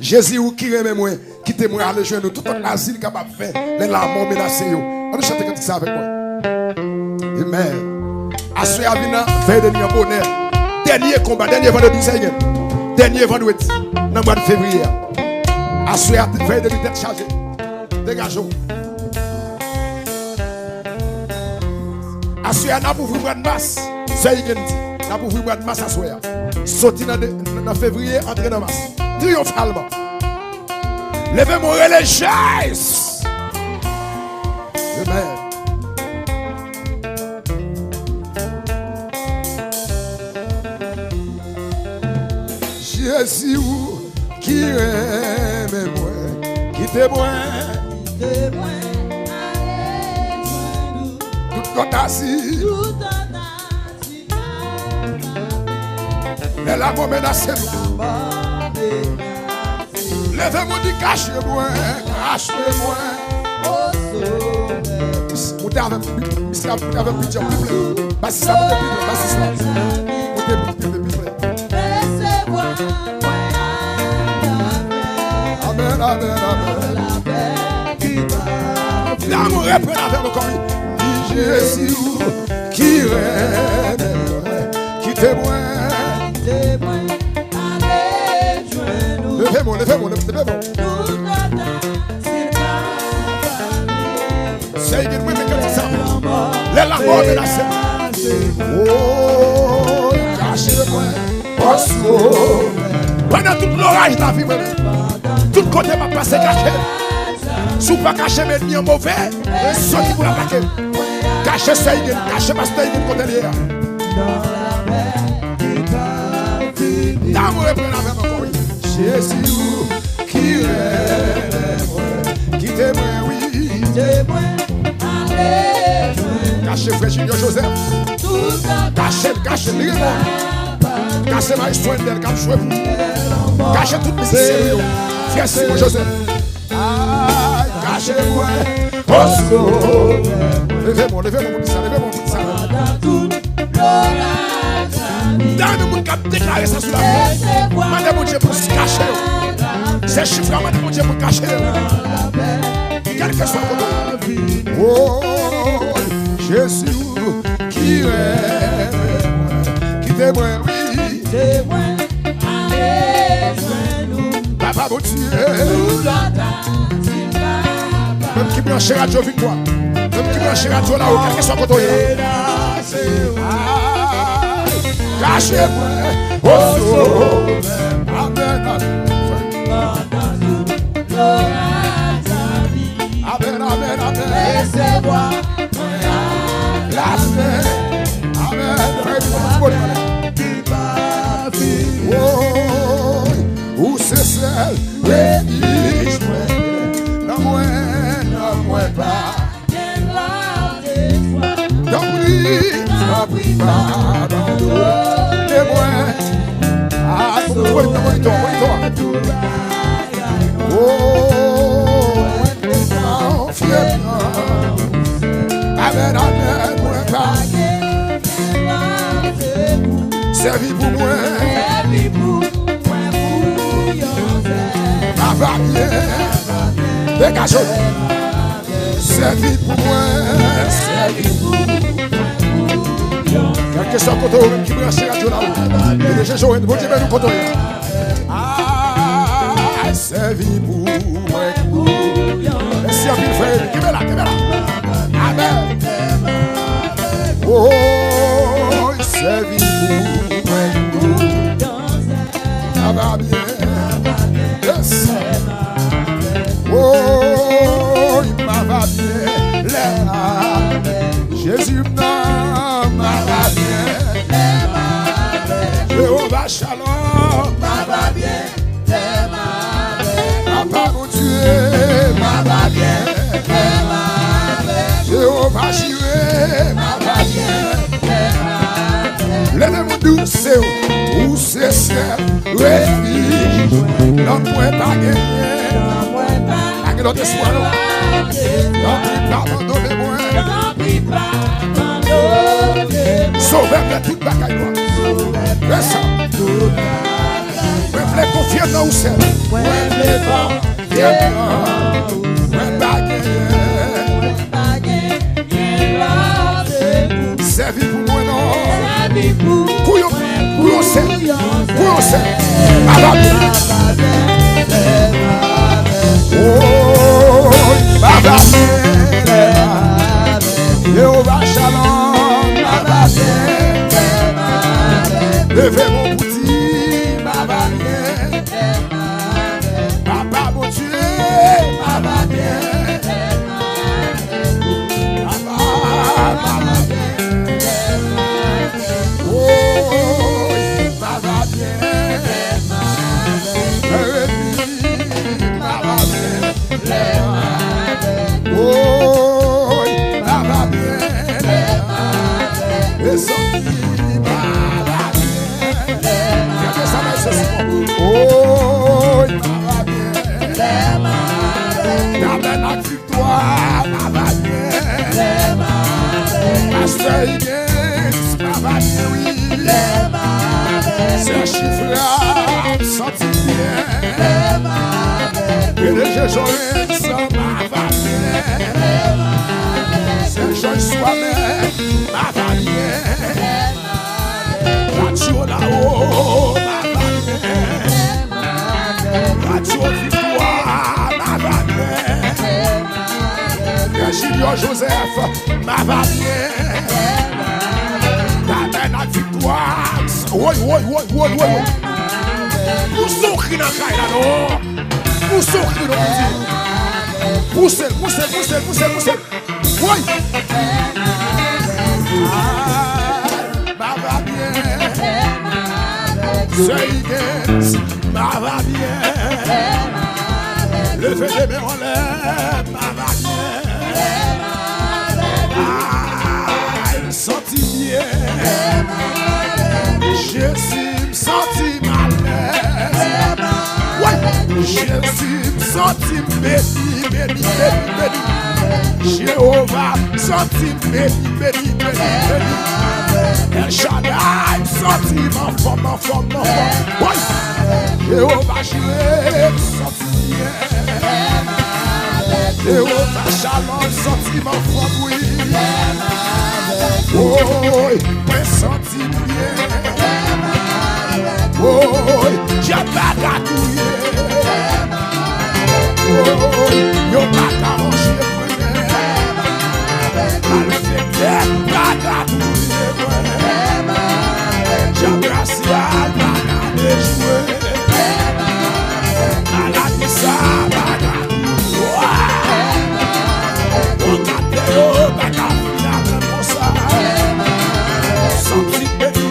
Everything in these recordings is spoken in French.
Jésus qui aime moi, qui témoigne à l'échelle nous tout en asile capable de faire les larmes menacées. On va chanter ça avec moi. Amen. Assoyez à venir faire de bonheur. Dernier combat, dernier vendredi, Seigneur. Dernier vendredi, dans le mois de février. Assoyez à faire de tête chargée. Dégageons. Assoyez à pour vous prendre masse. Seigneur dit, n'a pour vous prendre masse assoyez. Sorti dans février, entrer dans masse. Triomphalement. Levez mon religieuse. Amen. Jésus qui aime moi, qui témoigne, tout compte assis, mais la mort menace nous. Levez-moi dit cachez-moi, cachez-moi. Vous avez un pitié, parce que ça vous dépend, parce que ça vous dépend. Amen, amen, amen. L'amour est plein avec le corps. Jésus qui règne, qui témoigne. Levez-moi, levez-moi, levez-moi. C'est une moi qui ça. Les larmes menacées. Oh, cachez-moi. Pendant tout l'orage de la vie, tout côté m'a passé caché. Si vous ne pas cacher mes ennemis mauvais, sortez pour l'attaquer. Cachez ça, cachez ma stage de côté lié. D'amour et plein avec encore. Jésus qui règne, qui témoigne, oui. Cachez frère Junior Joseph. Cachez, cachez ma histoire d'elle, cachez vous. Cachez tout le sérieux. Frère Simon Joseph. Cachez-moi. Levez-moi pour ça, levez-moi pour ça. Dans le monde qui a déclaré ça sur la terre. Mandez mon Dieu pour se cacher. C'est chiffre, mandez mon Dieu pour cacher. Quel que soit votre vie. Oh, Jésus qui règne, qui témoigne, oui. Papa, mon Dieu. Même qui branche radio victoire. Même qui branche radio là-haut, quel que soit votre vie. Cachez-moi, oh, amen, amen, amen, amen. Laissez-moi la paix, amen. Oh, où c'est celle, rédige moi, non, moi pas. N'en prie pas, abandonnez-moi. Ah, monitor. Oh, amen, moi pas. Servi pour moi. Ma va bien. Dégagez. Servi pour moi. Quel que soit le côté qui me lâche la radio là-haut. Et les gens, vous dites, nous côté. Ah, servi pour moi. Merci à vous, frère. Qui est là? Amen. Oh, servi pour moi. Ça va bien. Yes. Oh, il m'a va bien. Jésus m'a va bien. Jéhovah Shalom m'a va bien. Papa mon Dieu m'a va bien. Jéhovah Jireh m'a va bien. Levez-moi douce, où c'est ça, refuge. Non, moi pas gagné. Pas l'autre espoir. Non, pardonnez-moi. Sauvez-moi toute bagaille noire. Fais ça. Me fais confier dans où c'est. Servi pour moi non. Couillon c'est. Oh, Baba Jéhovah Shalom, Baba levez mon petit, Baba Baba mon Dieu, Baba c'est chiffre senti bien. Et les jeux ça m'a va bien. C'est jeux soi-même m'a va bien. Radio là-haut m'a va bien. Radio victoire m'a va bien. Julien Joseph m'a va bien. La victoire. Oui. Vous souffrez dans la caille là, non? Vous souffrez dans le poussez. Oui. Ma va bien. Ma va bien. Levez les mains en l'air. Ma va bien. Senti bien. Je suis senti mal. Je suis senti béni. Jéhovah senti béni. El Shaddai senti ma forme. Jéhovah Jireh senti bien. Jéhovah Shalom senti ma forme, oui. Oh, mais senti bien. Oh, j'ai pas qu'à touiller. Oh, y'a pas qu'à manger. J'ai pas qu'à touiller. J'ai brassé à la déjouer. À la dissa, pas qu'à touiller. On a des hauts, pas qu'à finir comme ça. Senti béni.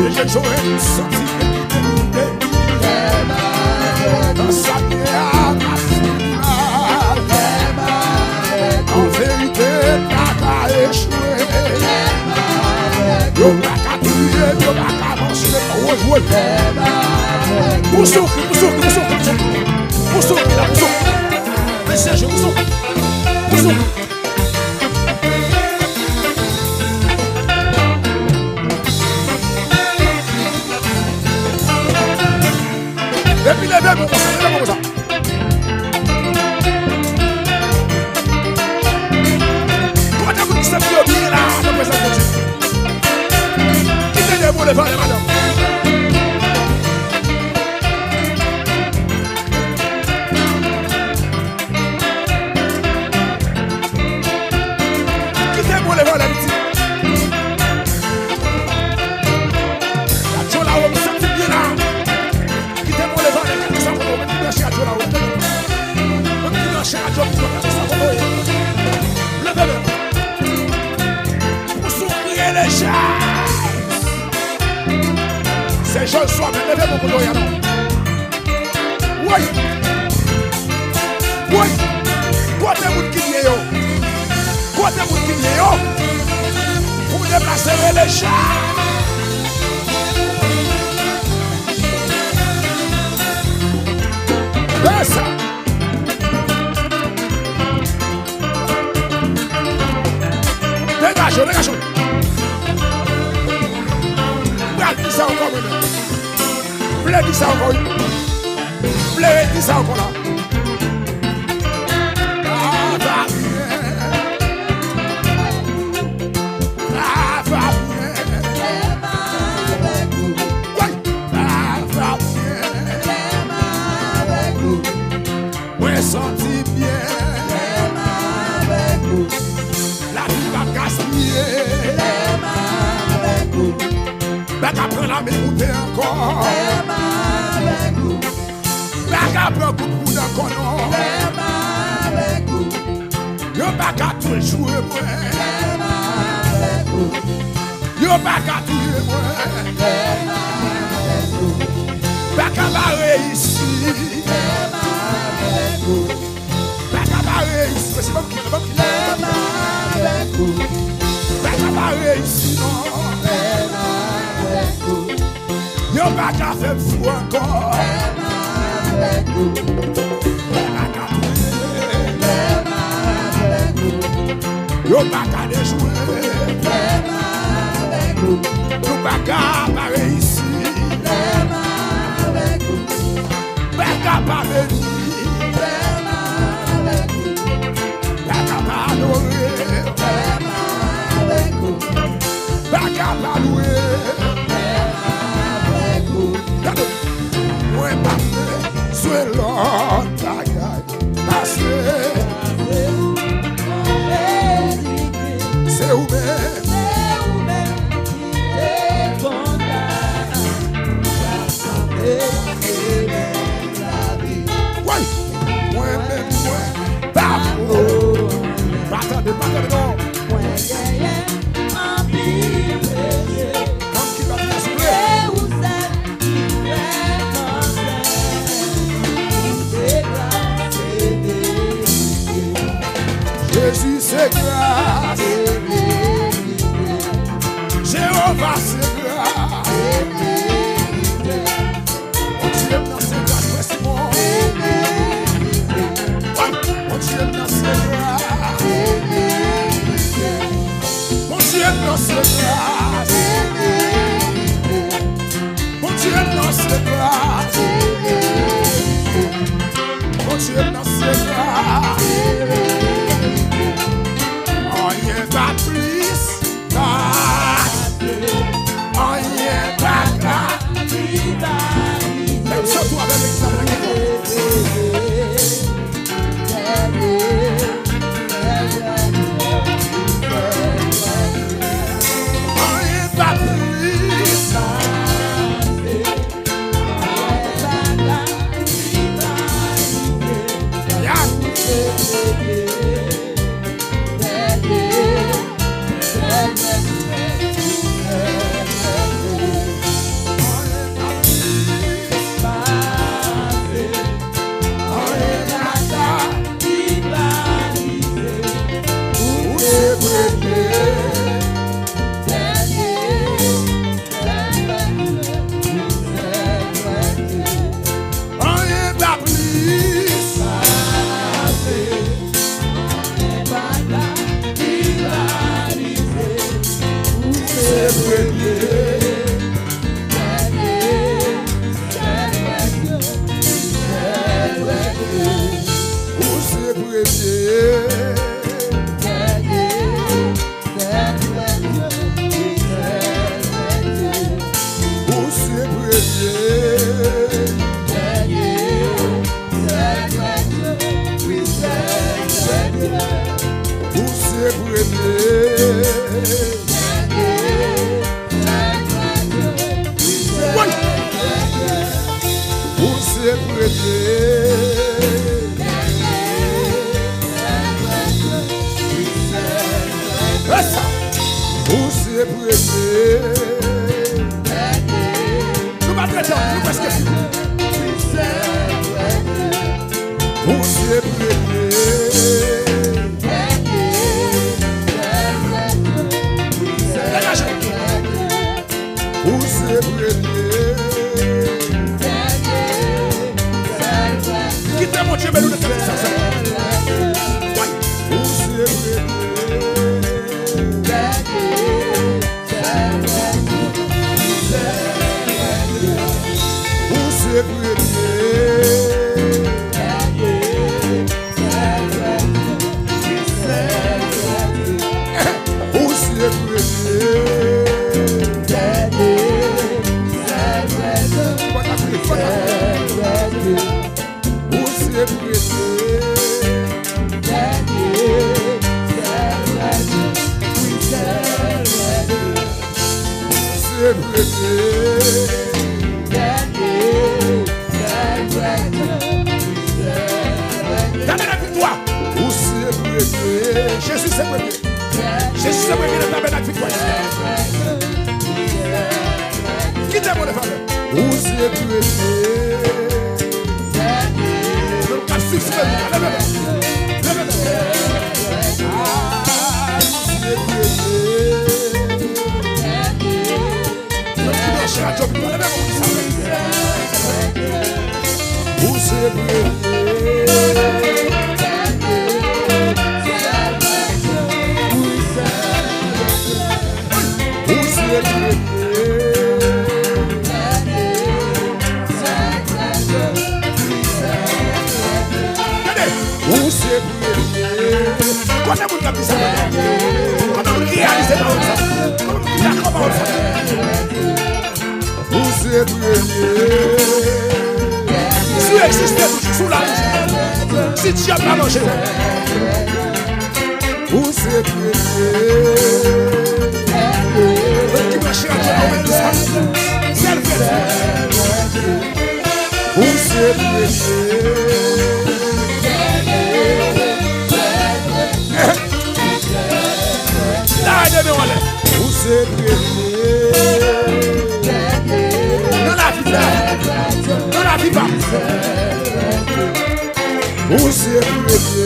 J'ai joué senti dans sa pierre en vérité pas qu'à échouer. Y'a pas qu'à tuer, y'a pas qu'à manger. Vous souffrez. Mais c'est je vous souffre. Depuis les deux, comme ça. Comment t'as voulu que ça soit bien là, mon président? Qui t'a dit pour les femmes, madame? Qui t'a pour les femmes, la petite? La chola, on me sent bien là. Pour sourire les chaises. C'est jeune soir, mais levez mon couteau, Yannon. Oui. Quoi t'es vous qui est yo? Pour déplacer les chaises. Ça. Dégage. Regarde ça encore maintenant. Voulez dire ça encore? Voulez dire ça encore là? Senti bien, avec vous. La vie va gaspiller, avec vous. Bac après la m'écouter encore, avec vous. Bac après un coup de bout encore non, avec vous. Yo bac à tout jouer moi, avec vous. Yo bac à tout jouer moi, avec vous. Bac à la réussir. C'est pas qui avec vous. Yo pas qu'à faire fou encore avec vous. Yo pas qu'à déjouer avec vous. Yo pas qu'à réussir avec vous. Pas qu'à pas venir. Back up la louer, avec vous. Moi pas sur l'autre bagaille, parce que c'est vous-même qui êtes condamné, la vie. Oui, moi-même, moi, bravo. Attendez, non. Jésus c'est grâce, Jéhovah c'est grâce, mon Dieu dans ses grâces, voici mon Dieu dans ses grâces, mon Dieu dans ses grâces, mon Dieu dans ses grâces, mon Dieu dans ses grâces. Pas plus, même surtout avec l'examen Jésus c'est premier. Jésus c'est premier dans ta tabernacle victoire. Qui t'a mon frère? Où c'est premier? Le cas suisse lève. Où c'est premier? Si tu existes sous la vie, si tu n'as pas mangé, où c'est qui marche à toi, c'est le fait. Où c'est où c'est dans la vie pas. Où c'est où c'est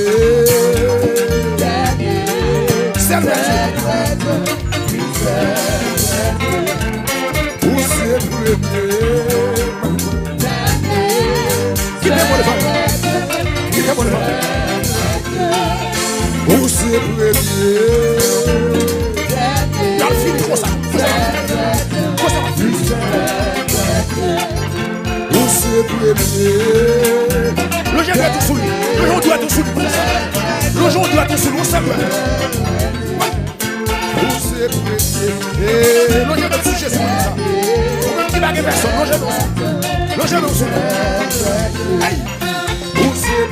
où c'est le jeune doit tout sous lui. Le jeune doit tout sous lui. Le jeune doit tout sous lui. Le jeune doit tout Jésus. Même qui n'a personne. Le jeune doit tout. Où c'est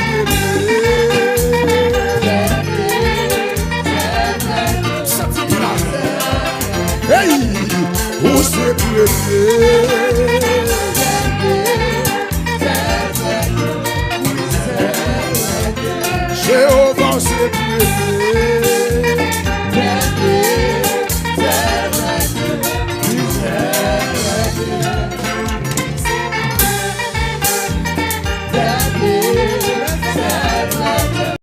hey, où c'est Jéhovah c'est